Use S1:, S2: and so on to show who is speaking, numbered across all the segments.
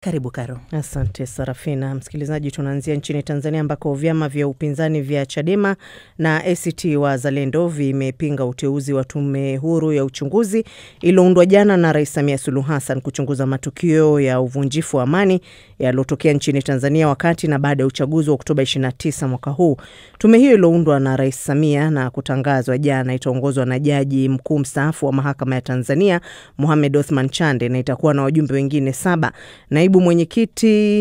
S1: Karibu Karo.
S2: Asante Sarafina. Msikilizaji, tunaanzia nchini Tanzania ambako vyama vya upinzani vya Chadema na ACT Wazalendo vimepinga uteuzi wa tume huru ya uchunguzi iliyoundwa jana na Rais Samia Suluhu Hassan kuchunguza matukio ya uvunjifu wa amani yaliyotokea nchini Tanzania wakati na baada ya uchaguzi wa Oktoba 29 mwaka huu. Tume hiyo iliyoundwa na Rais Samia na kutangazwa jana itaongozwa na Jaji Mkuu mstaafu wa Mahakama ya Tanzania Mohamed Othman Chande na itakuwa na wajumbe wengine 7.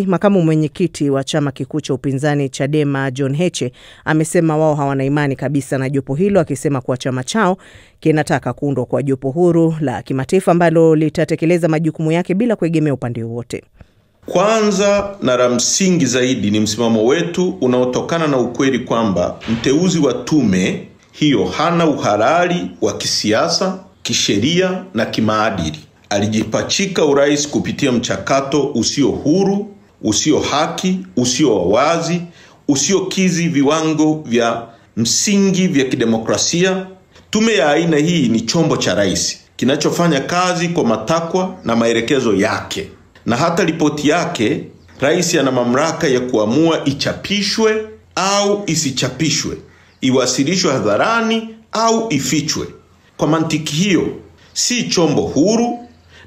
S2: Makamu mwenyekiti wa chama kikuu cha upinzani Chadema John Heche amesema wao hawana imani kabisa na jopo hilo, akisema kuwa chama chao kinataka kuundwa kwa jopo huru la kimataifa ambalo litatekeleza majukumu yake bila kuegemea upande wowote.
S3: Kwanza na la msingi zaidi ni msimamo wetu unaotokana na ukweli kwamba mteuzi wa tume hiyo hana uhalali wa kisiasa, kisheria na kimaadili. Alijipachika urais kupitia mchakato usio huru, usio haki, usio wazi, usiokizi viwango vya msingi vya kidemokrasia. Tume ya aina hii ni chombo cha rais kinachofanya kazi kwa matakwa na maelekezo yake. Na hata ripoti yake, rais ana mamlaka ya kuamua ichapishwe au isichapishwe, iwasilishwe hadharani au ifichwe. Kwa mantiki hiyo, si chombo huru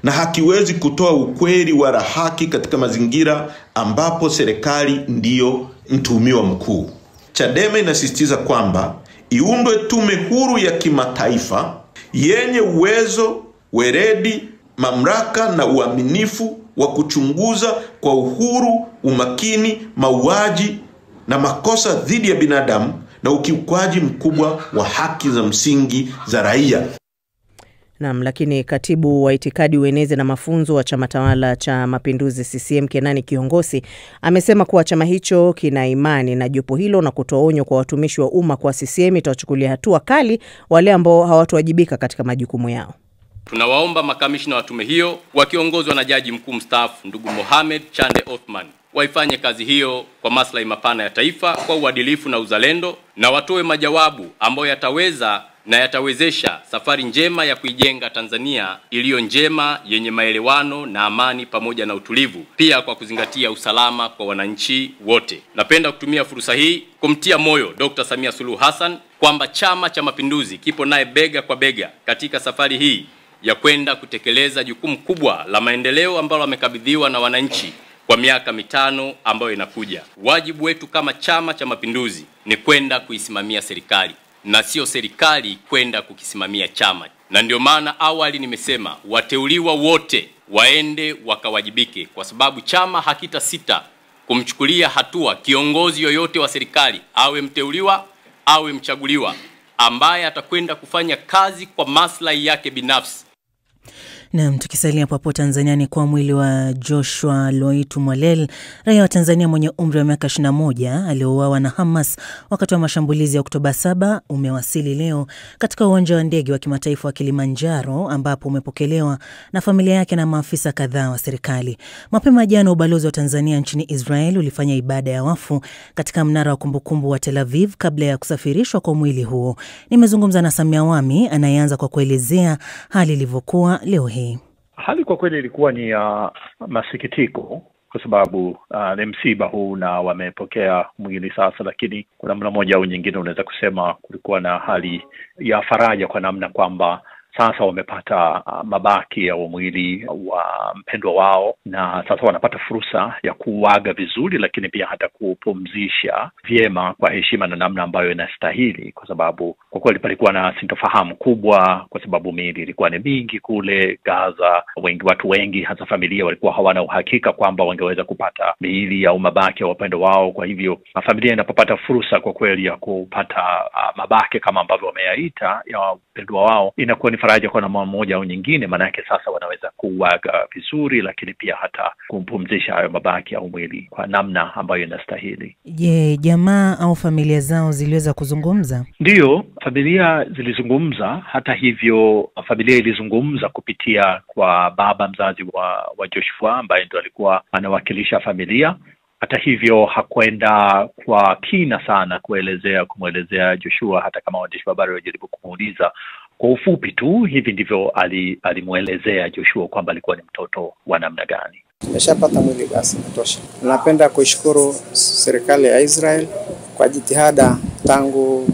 S3: na hakiwezi kutoa ukweli wala haki katika mazingira ambapo serikali ndiyo mtuhumiwa mkuu. Chadema inasisitiza kwamba iundwe tume huru ya kimataifa yenye uwezo, weledi, mamlaka na uaminifu wa kuchunguza kwa uhuru, umakini, mauaji na makosa dhidi ya binadamu na ukiukwaji mkubwa wa haki za msingi za raia.
S2: Naam, lakini katibu wa itikadi, uenezi na mafunzo wa chama tawala cha Mapinduzi CCM Kenani Kiongosi amesema kuwa chama hicho kina imani na jopo hilo na kutoa onyo kwa watumishi wa umma kwa CCM itawachukulia hatua kali wale ambao hawatowajibika katika majukumu yao.
S4: Tunawaomba makamishna wa tume hiyo wakiongozwa na Jaji Mkuu mstaafu ndugu Mohamed Chande Othman waifanye kazi hiyo kwa maslahi mapana ya taifa kwa uadilifu na uzalendo, na watoe majawabu ambayo yataweza na yatawezesha safari njema ya kuijenga Tanzania iliyo njema, yenye maelewano na amani pamoja na utulivu, pia kwa kuzingatia usalama kwa wananchi wote. Napenda kutumia fursa hii kumtia moyo Dr. Samia Suluhu Hassan kwamba Chama cha Mapinduzi kipo naye bega kwa bega katika safari hii ya kwenda kutekeleza jukumu kubwa la maendeleo ambalo amekabidhiwa na wananchi kwa miaka 5 ambayo inakuja. Wajibu wetu kama Chama cha Mapinduzi ni kwenda kuisimamia serikali na sio serikali kwenda kukisimamia chama. Na ndio maana awali nimesema wateuliwa wote waende wakawajibike, kwa sababu chama hakita sita kumchukulia hatua kiongozi yoyote wa serikali, awe mteuliwa awe mchaguliwa, ambaye atakwenda kufanya kazi kwa maslahi yake binafsi.
S1: Na tukisalia hapo Tanzania ni kwa mwili wa Joshua Loitu Mwalel, raia wa Tanzania mwenye umri wa miaka 21 aliyeuawa na Hamas wakati wa mashambulizi ya Oktoba 7 umewasili leo katika uwanja wa ndege wa kimataifa wa Kilimanjaro, ambapo umepokelewa na familia yake na maafisa kadhaa wa serikali. Mapema jana ubalozi wa Tanzania nchini Israel ulifanya ibada ya wafu katika mnara wa kumbukumbu wa Tel Aviv kabla ya kusafirishwa kwa mwili huo. Nimezungumza na Samia Wami anayeanza kwa kuelezea hali ilivyokuwa leo hii.
S5: Hali kwa kweli ilikuwa ni masikitiko kwa sababu ni msiba huu na wamepokea mwili sasa, lakini kuna namna moja au nyingine unaweza kusema kulikuwa na hali ya faraja kwa namna kwamba sasa wamepata mabaki ya mwili wa mpendwa wao, na sasa wanapata fursa ya kuuaga vizuri, lakini pia hata kupumzisha vyema kwa heshima na namna ambayo inastahili, kwa sababu kwa kweli palikuwa na sintofahamu kubwa kwa sababu miili ilikuwa ni mingi kule Gaza. Watu wengi hasa familia walikuwa hawana uhakika kwamba wangeweza kupata miili au mabaki ya wapendwa wao. Kwa hivyo familia inapopata fursa kwa kweli ya kupata mabaki kama ambavyo wameyaita ya wapendwa wao, inakuwa ni faraja kwa namna moja au nyingine, maana yake sasa wanaweza kuuaga vizuri, lakini pia hata kumpumzisha hayo mabaki au mwili kwa namna ambayo inastahili.
S1: Je, jamaa au familia zao ziliweza kuzungumza?
S5: Ndiyo, familia zilizungumza. Hata hivyo familia ilizungumza kupitia kwa baba mzazi wa Joshua ambaye ndo alikuwa anawakilisha familia. Hata hivyo hakwenda kwa kina sana kumwelezea Joshua, hata kama waandishi wa habari walijaribu kumuuliza. Kwa ufupi tu hivi ndivyo alimuelezea Joshua kwamba alikuwa ni mtoto wa namna gani.
S6: Tumeshapata mwili basi inatosha. Napenda kuishukuru serikali ya Israel kwa jitihada tangu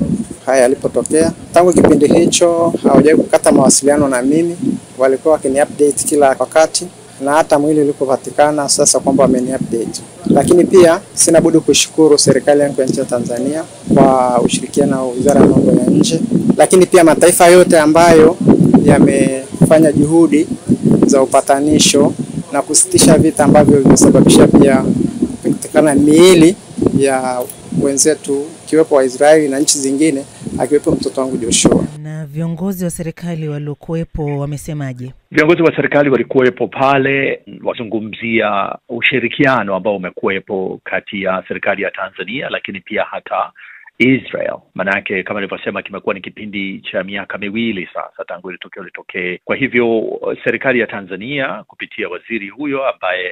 S6: haya yalipotokea. Tangu kipindi hicho hawajawahi kukata mawasiliano na mimi, walikuwa wakini update kila wakati, na hata mwili ulipopatikana sasa kwamba wameni update. Lakini pia sina budi kushukuru serikali ya nchi ya Tanzania kwa ushirikiano na Wizara ya Mambo ya Nje, lakini pia mataifa yote ambayo yamefanya juhudi za upatanisho na kusitisha vita ambavyo vimesababisha pia kupatikana miili ya wenzetu kiwepo wa Israeli na nchi zingine, akiwepo mtoto wangu Joshua.
S1: Na viongozi wa serikali waliokuepo wamesemaje?
S5: Viongozi wa serikali walikuwepo pale, wazungumzia ushirikiano ambao umekuwepo kati ya serikali ya Tanzania lakini pia hata Israel. Manake kama nilivyosema, kimekuwa ni kipindi cha miaka miwili sasa tangu ile tukio litokee. Kwa hivyo serikali ya Tanzania kupitia waziri huyo ambaye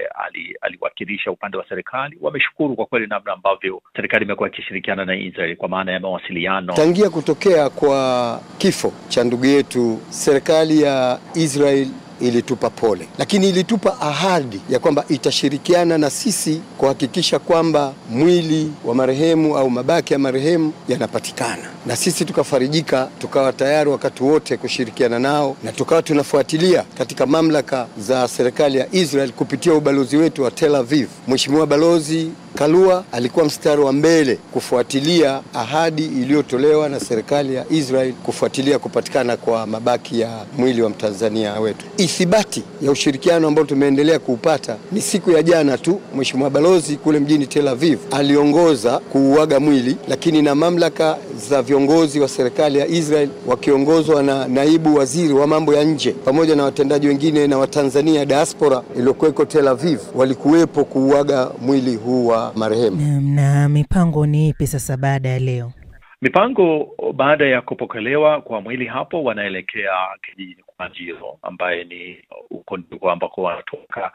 S5: aliwakilisha upande wa serikali, wameshukuru kwa kweli namna ambavyo serikali imekuwa ikishirikiana na Israel kwa maana ya mawasiliano.
S7: Tangia kutokea kwa kifo cha ndugu yetu, serikali ya Israel ilitupa pole, lakini ilitupa ahadi ya kwamba itashirikiana na sisi kuhakikisha kwamba mwili wa marehemu au mabaki ya marehemu yanapatikana. Na sisi tukafarijika, tukawa tayari wakati wote kushirikiana nao, na tukawa tunafuatilia katika mamlaka za serikali ya Israel kupitia ubalozi wetu wa Tel Aviv. Mheshimiwa Balozi Kalua alikuwa mstari wa mbele kufuatilia ahadi iliyotolewa na serikali ya Israel kufuatilia kupatikana kwa mabaki ya mwili wa Mtanzania wetu. Ithibati ya ushirikiano ambao tumeendelea kuupata ni siku ya jana tu, Mheshimiwa Balozi kule mjini Tel Aviv aliongoza kuuaga mwili, lakini na mamlaka za viongozi wa serikali ya Israel wakiongozwa na naibu waziri wa mambo ya nje pamoja na watendaji wengine na Watanzania diaspora iliyokuweko Tel Aviv walikuwepo kuuaga mwili huu wa marehemu.
S1: Na mipango ni ipi sasa baada ya leo?
S5: Mipango baada ya kupokelewa kwa mwili hapo, wanaelekea kijijini kwa Njiro ambaye ni uko ndiko ambako wanatoka.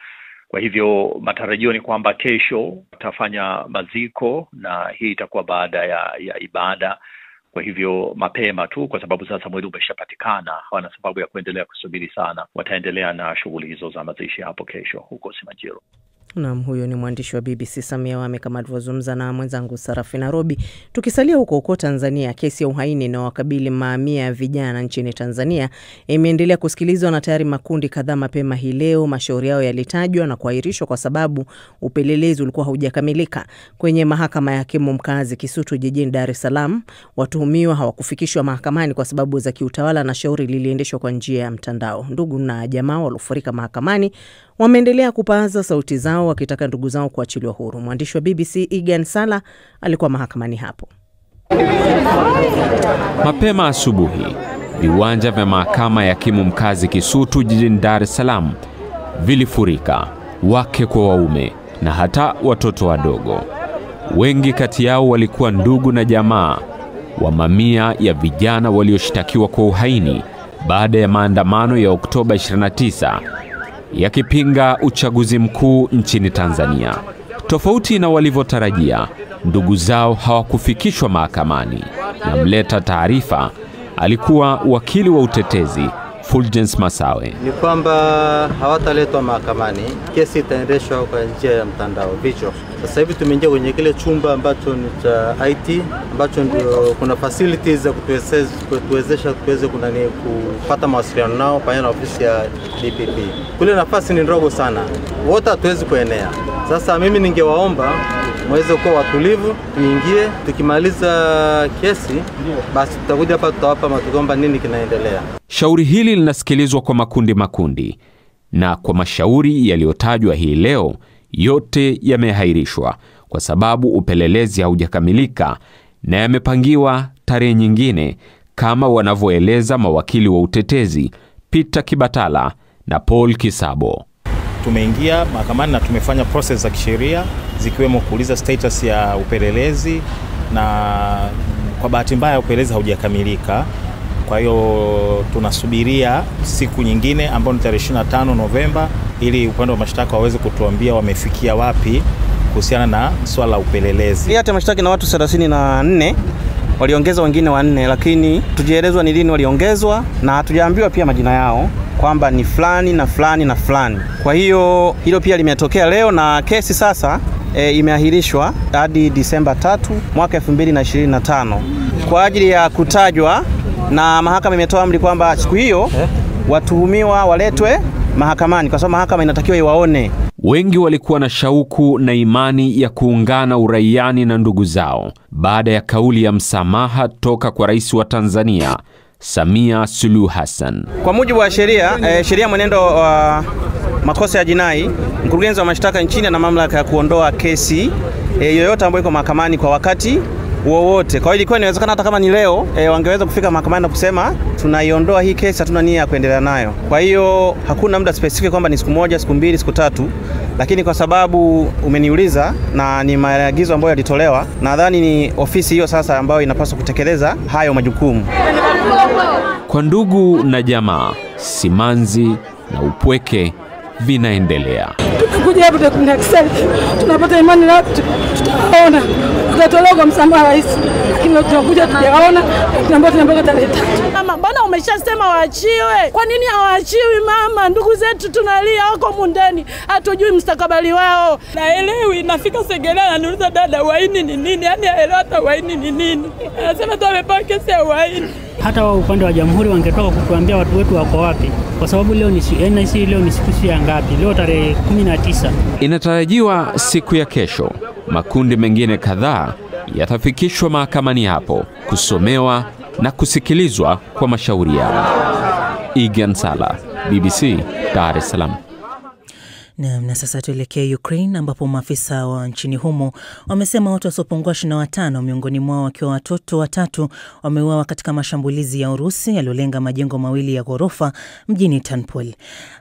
S5: Kwa hivyo matarajio ni kwamba kesho watafanya maziko, na hii itakuwa baada ya ibada. Kwa hivyo mapema tu, kwa sababu sasa mwili umeshapatikana, hawana sababu ya kuendelea kusubiri sana. Wataendelea na shughuli hizo za mazishi hapo kesho huko Simanjiro.
S2: Naam, huyo ni mwandishi wa BBC Samia Wame kama alivyozungumza na mwenzangu Sarafi Nairobi. Tukisalia huko Tanzania, kesi ya uhaini na wakabili mamia ya vijana nchini Tanzania imeendelea kusikilizwa na tayari makundi kadhaa. Mapema hii leo mashauri yao yalitajwa na kuahirishwa kwa sababu upelelezi ulikuwa haujakamilika. Kwenye mahakama ya hakimu mkazi Kisutu jijini Dar es Salaam, watuhumiwa hawakufikishwa mahakamani kwa sababu za kiutawala na shauri liliendeshwa kwa njia ya mtandao. Ndugu na jamaa waliofurika mahakamani wameendelea kupaza sauti zao wakitaka ndugu zao kuachiliwa huru. Mwandishi wa BBC Egan Sala alikuwa mahakamani hapo.
S8: Mapema asubuhi, viwanja vya mahakama ya hakimu mkazi Kisutu jijini Dar es Salaam vilifurika, wake kwa waume na hata watoto wadogo. Wengi kati yao walikuwa ndugu na jamaa wa mamia ya vijana walioshtakiwa kwa uhaini baada ya maandamano ya Oktoba 29 yakipinga uchaguzi mkuu nchini Tanzania. Tofauti na walivyotarajia, ndugu zao hawakufikishwa mahakamani, na mleta taarifa alikuwa wakili wa utetezi Fulgence Masawe.
S9: Ni kwamba hawataletwa mahakamani, kesi itaendeshwa kwa njia ya mtandao video. Sasa hivi tumeingia kwenye kile chumba ambacho ni cha IT, ambacho ndio kuna facilities za kutuwezesha tuweze kupata mawasiliano nao pamoja na ofisi ya DPP. Kule nafasi ni ndogo sana, wote hatuwezi kuenea. Sasa mimi ningewaomba mweze kuwa watulivu, tuingie, tukimaliza kesi basi tutakuja hapa tutawapa matugomba nini kinaendelea.
S8: Shauri hili linasikilizwa kwa makundi, na kwa mashauri yaliyotajwa hii leo yote yamehairishwa kwa sababu upelelezi haujakamilika na yamepangiwa tarehe nyingine, kama wanavyoeleza mawakili wa utetezi Peter Kibatala na Paul Kisabo.
S10: Tumeingia mahakamani na tumefanya process za kisheria zikiwemo kuuliza status ya upelelezi, na kwa bahati mbaya upelelezi haujakamilika. Kwa hiyo tunasubiria siku nyingine ambayo ni tarehe 25 Novemba ili upande wa mashtaka waweze kutuambia wamefikia wapi kuhusiana na swala la upelelezi.
S11: Hata mashtaka na watu 34 waliongezwa wengine 4, lakini tujielezwa ni lini waliongezwa na hatujaambiwa pia majina yao. kwamba ni fulani na fulani na fulani. Kwa hiyo hilo pia limetokea leo na kesi sasa imeahirishwa hadi Disemba 3 mwaka 2025 kwa ajili ya kutajwa, na mahakama imetoa amri kwamba siku hiyo watuhumiwa waletwe mahakamani kwa sababu mahakama inatakiwa iwaone.
S8: Wengi walikuwa na shauku na imani ya kuungana uraiani na ndugu zao baada ya kauli ya msamaha toka kwa Rais wa Tanzania Samia Suluhu Hassan.
S11: Kwa mujibu wa sheria mwenendo wa makosa ya jinai, mkurugenzi wa mashtaka nchini ana mamlaka ya kuondoa kesi yoyote ambayo iko mahakamani kwa wakati wowote. Kwa hiyo ilikuwa inawezekana hata kama ni leo wangeweza kufika mahakamani na kusema tunaiondoa hii kesi, hatuna nia ya kuendelea nayo. Kwa hiyo hakuna muda specific kwamba ni siku moja, siku mbili, siku tatu, lakini kwa sababu umeniuliza na ni maagizo ambayo yalitolewa, nadhani ni ofisi hiyo sasa ambayo inapaswa kutekeleza hayo majukumu.
S8: Kwa ndugu na jamaa, simanzi na upweke vinaendelea.
S12: Tunakuja hapo tunapata imani na tutaona tutatolewa msamaha rais, lakini tunakuja tujaona tunaambia tarehe 3. Mama, bwana umeshasema waachiwe. Kwa nini hawaachiwi mama? Ndugu zetu tunalia wako mundani, hatujui mustakabali wao. Naelewi, nafika Segerea ananiuliza dada waini ni nini? Yaani aelewa hata waini ni nini. Anasema tu amepewa kesi ya waini.
S13: Hata wa upande wa jamhuri wangetoka kutuambia watu wetu wako wapi, kwa sababu leo ni NIC, leo ni siku ya ngapi? Leo tarehe 19.
S8: Inatarajiwa siku ya kesho makundi mengine kadhaa yatafikishwa mahakamani hapo kusomewa na kusikilizwa kwa mashauri yao. Igan Sala, BBC, Dar es Salaam.
S1: Na sasa tuelekee Ukraine ambapo maafisa wa nchini humo wamesema watu wasiopungua 25 miongoni mwao wakiwa watoto 3 wameuawa katika mashambulizi ya Urusi yaliyolenga majengo mawili ya ghorofa mjini Ternopil.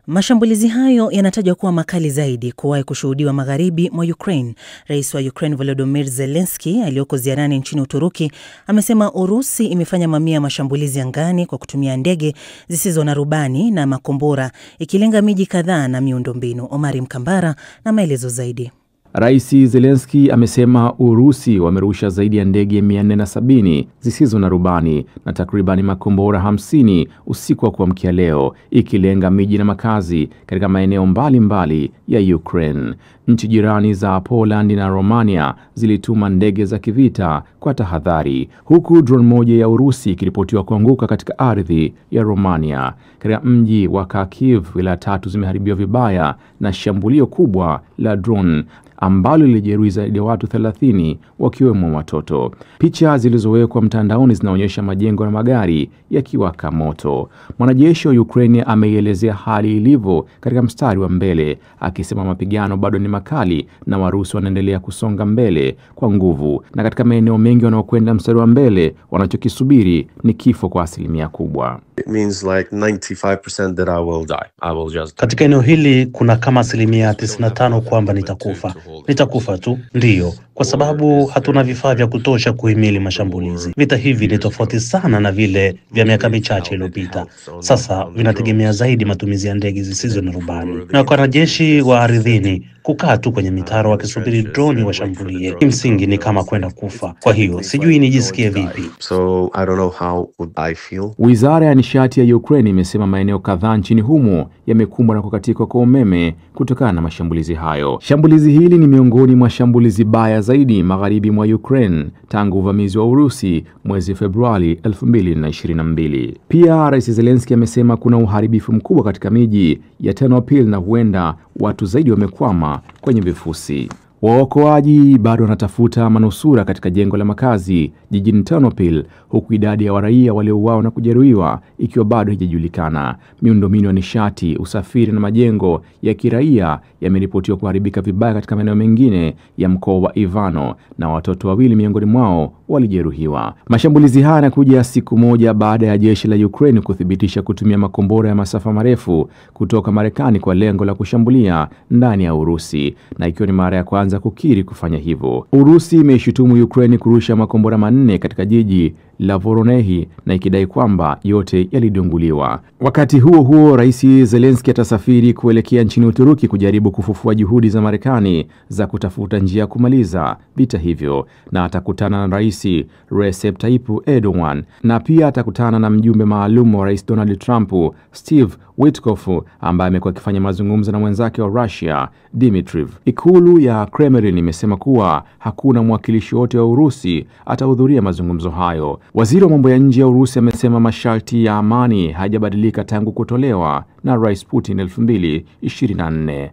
S1: Mashambulizi hayo yanatajwa kuwa makali zaidi kuwahi kushuhudiwa magharibi mwa Ukraine. Rais wa Ukraine Volodymyr Zelensky aliyoko ziarani nchini Uturuki amesema Urusi imefanya mamia ya mashambulizi angani kwa kutumia ndege zisizo na rubani na makombora ikilenga miji kadhaa na miundombinu. Omari Mkambara na maelezo zaidi.
S14: Rais Zelensky amesema Urusi wamerusha zaidi ya ndege 470 zisizo na rubani na takribani makombora 50 usiku wa kuamkia leo, ikilenga miji na makazi katika maeneo mbalimbali ya Ukraine. Nchi jirani za Poland na Romania zilituma ndege za kivita kwa tahadhari, huku drone moja ya Urusi ikiripotiwa kuanguka katika ardhi ya Romania. Katika mji wa Kharkiv, wilaya 3 zimeharibiwa vibaya na shambulio kubwa la drone ambalo lilijeruhi zaidi ya watu 30 wakiwemo watoto. Picha zilizowekwa mtandaoni zinaonyesha majengo na magari yakiwaka moto. Mwanajeshi wa Ukraine ameielezea hali ilivyo katika mstari wa mbele, akisema mapigano bado ni makali na Warusi wanaendelea kusonga mbele kwa nguvu, na katika maeneo mengi wanaokwenda mstari wa mbele wanachokisubiri ni kifo kwa asilimia kubwa.
S15: It means like 95% that I will die. I will just die.
S16: Katika eneo hili kuna kama asilimia 95 kwamba nitakufa. Nitakufa tu, ndiyo, kwa sababu hatuna vifaa vya kutosha kuhimili mashambulizi. Vita hivi ni tofauti sana na vile vya miaka michache iliyopita. Sasa vinategemea zaidi matumizi ya ndege zisizo na rubani na kwa wanajeshi wa ardhini kukaa tu kwenye mitaro wakisubiri droni washambulie. Kimsingi ni kama kwenda kufa. Kwa hiyo sijui nijisikie vipi.
S15: So I don't know how would I feel.
S14: Wizara ya nishati ya Ukraine imesema maeneo kadhaa nchini humo yamekumbwa na kukatika kwa umeme kutokana na mashambulizi hayo. Shambulizi hili ni miongoni mwa shambulizi baya zaidi magharibi mwa Ukraine tangu uvamizi wa Urusi mwezi Februari 2022. Pia Rais Zelensky amesema kuna uharibifu mkubwa katika miji ya Ternopil na huenda watu zaidi wamekwama kwenye vifusi. Waokoaji bado wanatafuta manusura katika jengo la makazi jijini Ternopil, huku idadi ya raia waliouawa na kujeruhiwa ikiwa bado haijajulikana. Miundombinu ya nishati, usafiri na majengo ya kiraia yameripotiwa kuharibika vibaya katika maeneo mengine ya mkoa wa Ivano, na watoto 2 miongoni mwao walijeruhiwa. Mashambulizi haya yanakuja siku moja baada ya jeshi la Ukraine kuthibitisha kutumia makombora ya masafa marefu kutoka Marekani kwa lengo la kushambulia ndani ya Urusi, na ikiwa ni mara ya kwanza kukiri kufanya hivyo. Urusi imeshutumu Ukraine kurusha makombora 4 katika jiji la Voronezh na ikidai kwamba yote yalidunguliwa. Wakati huo huo, Rais Zelensky atasafiri kuelekea nchini Uturuki kujaribu kufufua juhudi za Marekani za kutafuta njia ya kumaliza vita hivyo, na atakutana na Rais Recep Tayyip Erdogan, na pia atakutana na mjumbe maalum wa Rais Donald Trump, Steve Witkoff ambaye amekuwa akifanya mazungumzo na mwenzake wa Russia Dmitriev. Ikulu ya Kremlin imesema kuwa hakuna mwakilishi wote wa Urusi atahudhuria mazungumzo hayo. Waziri wa mambo ya nje ya Urusi amesema masharti ya amani hajabadilika tangu kutolewa na Rais Putin 2024.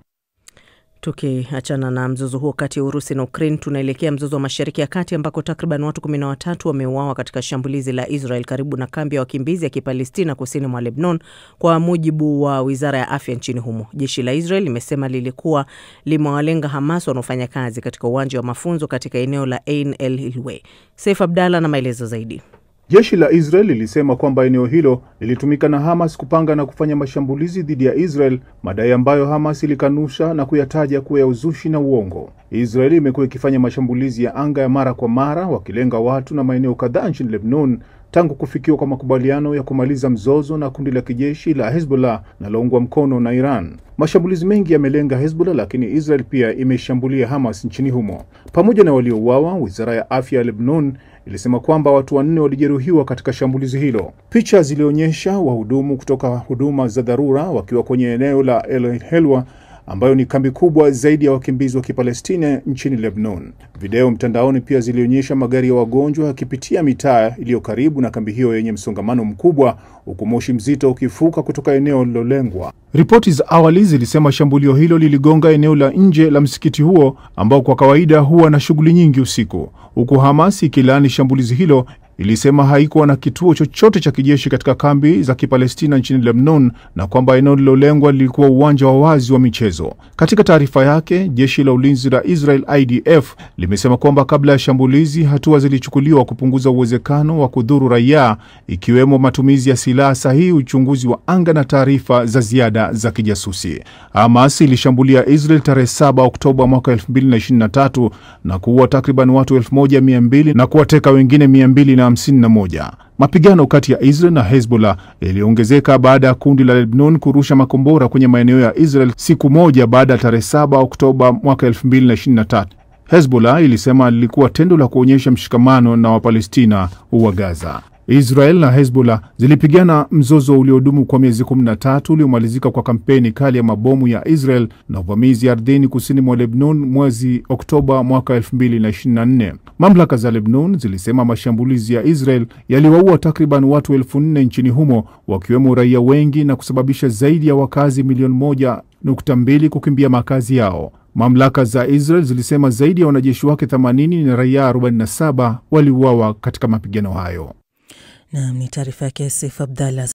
S2: Tukiachana na mzozo huo kati ya Urusi na Ukraine, tunaelekea mzozo wa Mashariki ya Kati ambako takriban watu 13 wameuawa katika shambulizi la Israel karibu na kambi ya wakimbizi ya Kipalestina kusini mwa Lebanon, kwa mujibu wa Wizara ya Afya nchini humo. Jeshi la Israel limesema lilikuwa limewalenga Hamas wanaofanya kazi katika uwanja wa mafunzo katika eneo la Ain el-Hilwe. Saif Abdalla na maelezo zaidi.
S17: Jeshi la Israel lilisema kwamba eneo hilo lilitumika na Hamas kupanga na kufanya mashambulizi dhidi ya Israel, madai ambayo Hamas ilikanusha na kuyataja kuwa ya uzushi na uongo. Israel imekuwa ikifanya mashambulizi ya anga ya mara kwa mara wakilenga watu na maeneo kadhaa nchini Lebanon tangu kufikiwa kwa makubaliano ya kumaliza mzozo na kundi la kijeshi la Hezbollah na laungwa mkono na Iran. Mashambulizi mengi yamelenga Hezbollah, lakini Israel pia imeshambulia Hamas nchini humo. Pamoja na waliouawa, Wizara ya Afya ya Lebanon ilisema kwamba watu 4 walijeruhiwa katika shambulizi hilo. Picha zilionyesha wahudumu kutoka huduma za dharura wakiwa kwenye eneo la El-Helwa ambayo ni kambi kubwa zaidi ya wakimbizi wa Kipalestina nchini Lebanon. Video mtandaoni pia zilionyesha magari ya wagonjwa yakipitia mitaa iliyo karibu na kambi hiyo yenye msongamano mkubwa, huku moshi mzito ukifuka kutoka eneo lilolengwa. Ripoti za awali zilisema shambulio hilo liligonga eneo la nje la msikiti huo ambao kwa kawaida huwa na shughuli nyingi usiku, huku Hamas ikilaani shambulizi hilo. Ilisema haikuwa na kituo chochote cha kijeshi katika kambi za Kipalestina nchini Lebanon na kwamba eneo lilolengwa lilikuwa uwanja wa wazi wa michezo. Katika taarifa yake, jeshi la ulinzi la Israel IDF limesema kwamba kabla ya shambulizi hatua zilichukuliwa kupunguza uwezekano wa kudhuru raia, ikiwemo matumizi ya silaha sahihi, uchunguzi wa anga na taarifa za ziada za kijasusi. Hamas ilishambulia Israel tarehe 7 Oktoba mwaka 2023 na kuua takriban watu 1200 na kuwateka wengine 251. Mapigano kati ya Israel na Hezbollah yaliongezeka baada ya kundi la Lebanon kurusha makombora kwenye maeneo ya Israel siku moja baada ya tarehe 7 Oktoba mwaka 2023. Hezbollah ilisema lilikuwa tendo la kuonyesha mshikamano na Wapalestina wa Gaza. Israel na Hezbollah zilipigana mzozo uliodumu kwa miezi 13 uliomalizika kwa kampeni kali ya mabomu ya Israel na uvamizi ardhini kusini mwa Lebanon mwezi Oktoba mwaka 2024. Mamlaka za Lebanon zilisema mashambulizi ya Israel yaliwaua takriban watu 4,000 nchini humo, wakiwemo raia wengi, na kusababisha zaidi ya wakazi milioni 1.2 kukimbia makazi yao. Mamlaka za Israel zilisema zaidi ya wanajeshi wake 80 na raia 47 waliuawa katika mapigano hayo.
S1: Ni taarifa yake Saif Abdalla.